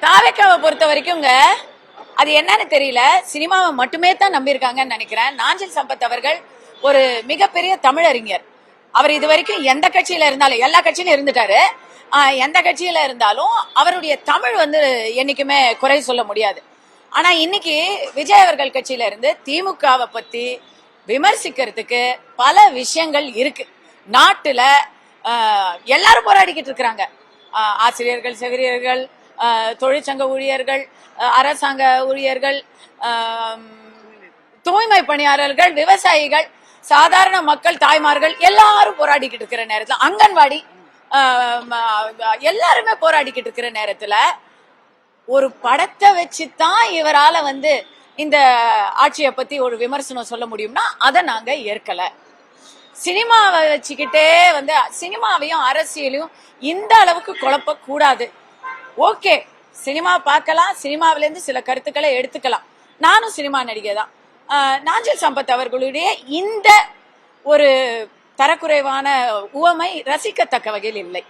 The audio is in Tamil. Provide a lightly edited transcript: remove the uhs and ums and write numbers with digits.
தாவேக்காவை பொறுத்த வரைக்கும்ங்க அது என்னன்னு தெரியல. சினிமாவை மட்டுமே தான் நம்பியிருக்காங்கன்னு நினைக்கிறேன். நாஞ்சில் சம்பத் அவர்கள் ஒரு மிகப்பெரிய தமிழறிஞர். அவர் இது வரைக்கும் எந்த கட்சியில இருந்தாலும், எல்லா கட்சியிலும் இருந்துட்டாரு. எந்த கட்சியில இருந்தாலும் அவருடைய தமிழ் என்னைக்குமே குறை சொல்ல முடியாது. ஆனா இன்னைக்கு விஜய் அவர்கள் கட்சியில இருந்து திமுகவை பத்தி விமர்சிக்கிறதுக்கு பல விஷயங்கள் இருக்கு. நாட்டுல எல்லாரும் போராடிக்கிட்டு இருக்கிறாங்க. ஆசிரியர்கள், செவிலியர்கள், தொழிற்சங்க ஊழியர்கள், அரசாங்க ஊழியர்கள், தூய்மை பணியாளர்கள், விவசாயிகள், சாதாரண மக்கள், தாய்மார்கள் எல்லாரும் போராடிக்கிட்டு இருக்கிற நேரத்துல, அங்கன்வாடி எல்லாருமே போராடிக்கிட்டு இருக்கிற நேரத்துல ஒரு படத்தை வச்சுதான் இவரால இந்த ஆட்சியை பத்தி ஒரு விமர்சனம் சொல்ல முடியும்னா அதை நாங்க ஏற்கல. சினிமாவை வச்சுக்கிட்டே சினிமாவையும் அரசியலையும் இந்த அளவுக்கு குழப்ப கூடாது. ஓகே, சினிமா பார்க்கலாம், சினிமாவில இருந்து சில கருத்துக்களை எடுத்துக்கலாம். நானும் சினிமா நடிகை தான். நாஞ்சில் சம்பத் அவர்களுடைய இந்த ஒரு தரக்குறைவான உவமை ரசிக்கத்தக்க வகையில் இல்லை.